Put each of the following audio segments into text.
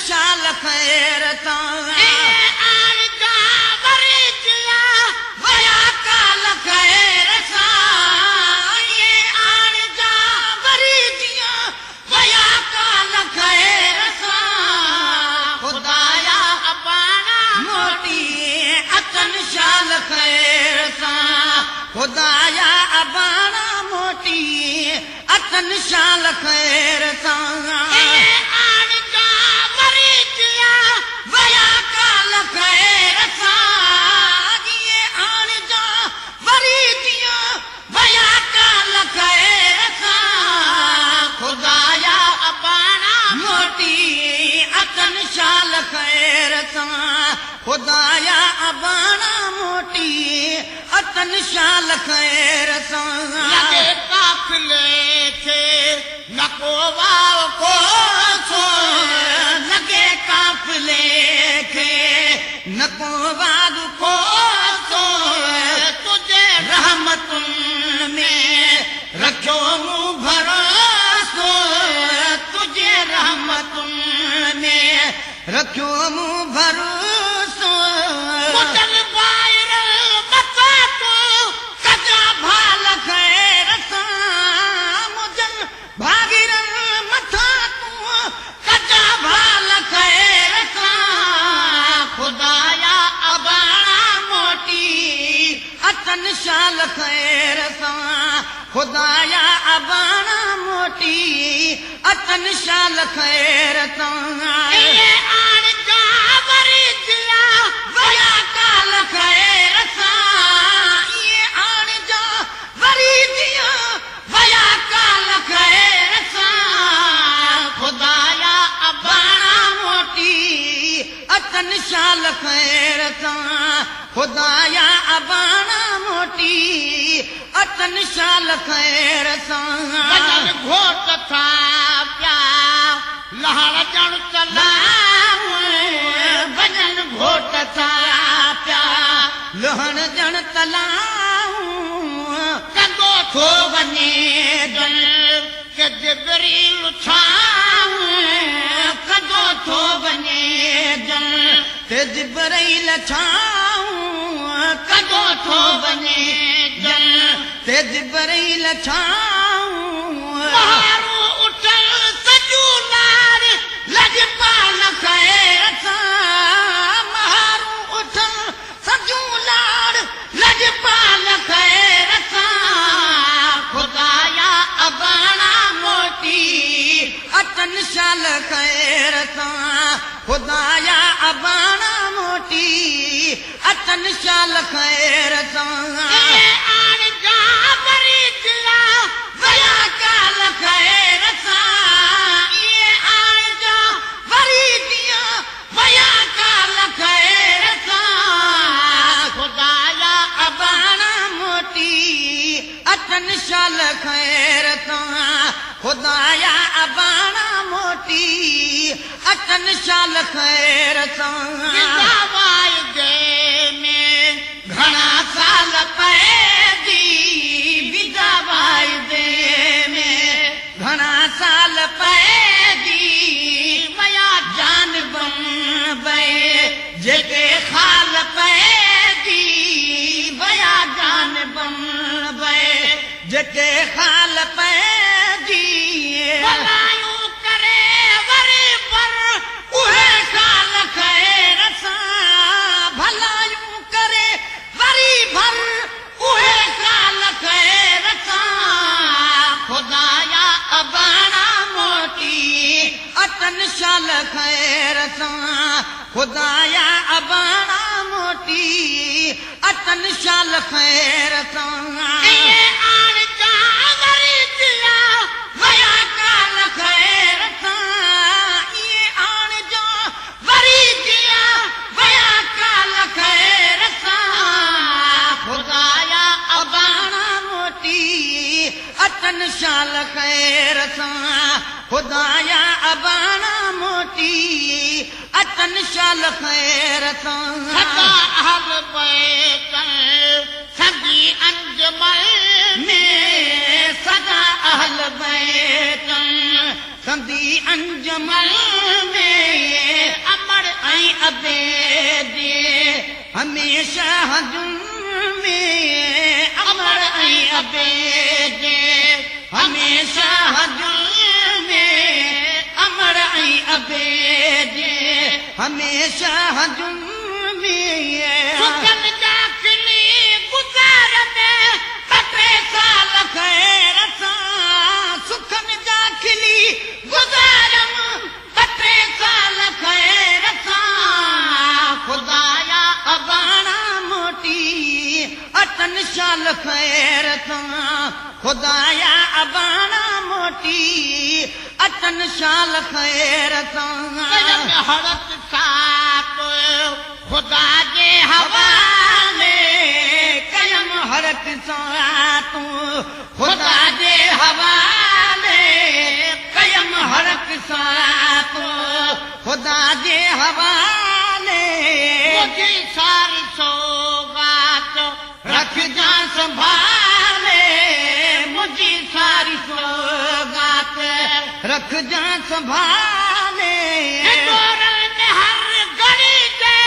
शाल खैर तां आण जा वरी जिया वया काल खैर सां ये आण जा वरी जिया वया काल खैर सां खुदाया अबाणा मोटी अचन शाल खैर सां खुदाया अबाणा मोटी अचन शाल खैर सां आण जा वरी जिया वया काल खैर सां ये आण जा वरी जिया वया काल खैर सां खुदाया अबाणा मोटी अचन शाल खैर सां खुदाया अबाणा मोटी अचन शाल खैर सां लगे काफिले थे न को वाव को सो लगे काफिले खे न को वाद को सो तुझे रहमतुन में रखो मुंह भरोसो तुझे रहमतुन में रखो मुंह भरोसो मुदल बायर बता तू कजा भाल खैर सां मुजल भागिर मथा तू कजा भाल खैर सां खुदाया अबाणा मोटी अचन शाल खैर सां खुदाया अबाणा मोटी अचन शाल खैर सां ये आण जा वरी जिया वया काल खैर सां ये आण जा वरी जिया वया काल खैर सां खुदाया अबाणा मोटी अचन शाल खैर सां खुदाया अबाणा मोटी अचन शाल खैर सां भजन घोट था प्या लहड़ जण चला भजन घोट था प्या लहण जण तलाऊं कंदो थो वञे जन के जिबरील छाऊं कदो थो वञे जन ते जिबरील छाऊं कदो थो वञे जन ते जिबरील छाऊं बहारू उठल सजूलार लजपाल खैर सां महारू उठल सजूलार लजपाल खैर सां खुदाया अबाणा मोटी अचन शाल खैर सां खुदाया अबाणा मोटी अचन शाल खैर सां आण जा वरी जिया वया काल खैर सां ये आण जा वरी जिया वया काल खैर सां खुदाया अबाणा मोटी अचन शाल खैर सां खुदाया अबाणा मोटी अचन शाल खैर सां विदावाई दे में घणा साल पैदी विदावाई दे में घणा साल पैदी मया जान बम बे जेके खाल पैदी बया जान बम बे जेके खाल पैदी भलायूं करे वरी पर उहे खाल खैर सां भलायूं करे वरी भर उहे खाल खैर सां खुदाया अबाणा मोटी अचन शाल खैर सां खुदाया अबाणा मोटी अचन शाल खैर सां ये आण जा वरी जिया वया काल खैर सां ये आण जा वरी जिया वया काल खैर सां खुदाया अबाणा मोटी अचन शाल खैर सां खुदाया अबाणा मोटी अचन शाल खैर सां सदा अहल बैतन सदी अंजमन में सदा अहल बैतन संदी अंजमन में हमेशा जुम्मी सुखन जा खिली गुज़ार में टे साल खैर सां सुखन जा खिली गुज़ारम टे साल खैर सां ख़ुदाया अबाणा मोटी अटन शाल खैर सां ख़ुदाया अबाणा मोटी अटन शाल खैर सां हड़त साप ख़ुदा जे हवाले कयम हरत सां तूं ख़ुदा जे हवाले कयम हरत सां तूं ख़ुदा जे हवाले मुझी सारी सौगात रखजां संभाले मुंहिंजी सारी सौगात रखजां संभाले हिंदोरन में हर घड़ी ते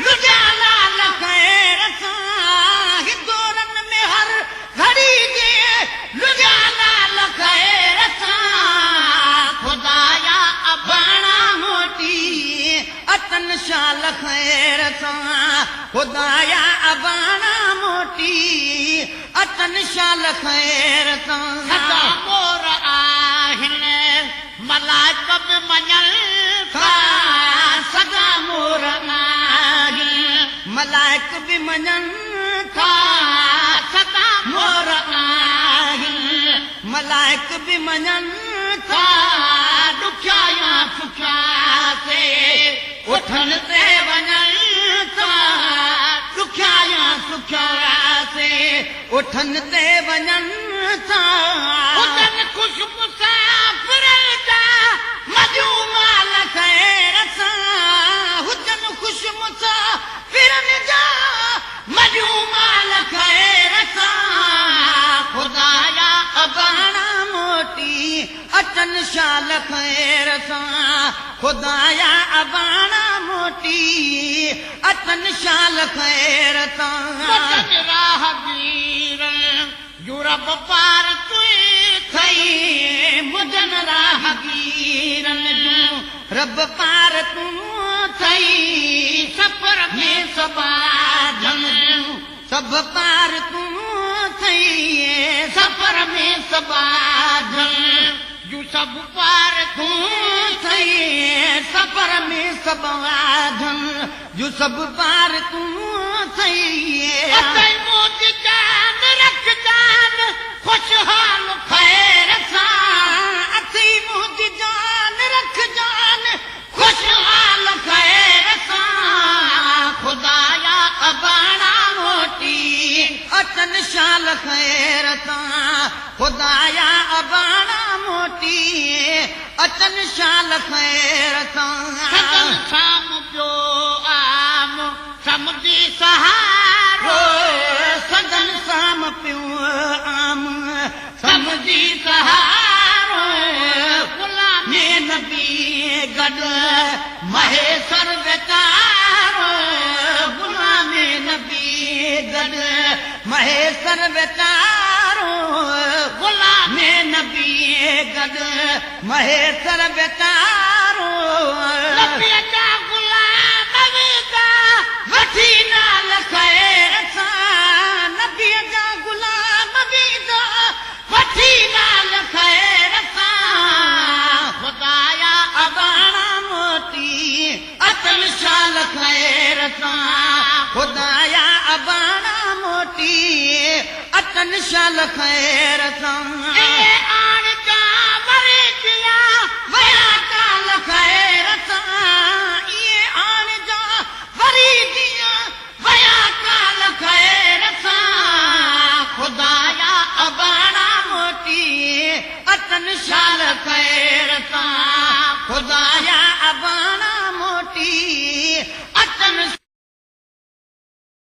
लुजाला लखैर सां हिंदोरन में हर घड़ी जे लुजाला लखैर सां ख़ुदाया अबाणा मोटी अटन शाल खैर सां ख़ुदाया अबाणा मोटी अटन शाल खैर सदा सां मोर आहिनि मलाइक बि मञनि था सदा मोर आहिनि मलाइक बि मञनि था सदा मोर आहिनि मलाइक बि मञनि था ॾुखिया या सुखिया से उठनि ते वञनि था ॾुखिया या सुखिया से उठनि ते वञनि था हुजनि ख़ुशि मुसाफ़िरनि जा मजूमाल खैर सां हुजनि ख़ुशि मुसाफ़िरनि जा मजूमाल खैर सां ख़ुदाया अबाणा मोटी अटन शाल खैर सां ख़ुदाया अबाणा मोटी अटन शाल खैर सां वचन राहगीर यूरप पार तुई थई मुजन राहगीरनि जूं रब पार तूं थई सफ़र में सबाजन जूं सभ पार तूं थई सफ़र में सबाजन जूं सभु पार तूं थई सफ़र में सबाजन जूं सभु पार तूं थई अतई मुंहिंजी जान रखजान ख़ुशहाल खैर सां अथई मुंहिंजी जान रखजान ख़ुशहाल खैर सां ख़ुदाया अबाणा मोटी अटन शाल खैर सां ख़ुदाया अबाणा मोटी अटन शाल खैर सदन सां शाम पियो आम समुझी सहारो सदन साम पियो आम समझी सहारो गुलामी नबी गॾु महेश्वर वेचारो गुलामी नबी गॾु महेश्वर वेचारो गुलामी नबी गॾु महेश्वर वेचारो नबीअ जा गुलाम वेदा वठी नाल खैर सां नबीअ जा गुलाम वेदा वठी नाल खैर सां ख़ुदाया अबाणा मोटी अटन शाल खैर सां ख़ुदाया अबाणा मोटी अटन शाल खैर सां आण जा वरी जिया वया काल खैर सां इहे आण जा वरी दिया वया काल खैर सां ख़ुदाया अबाणा मोटी अटन शाल खैर सां ख़ुदाया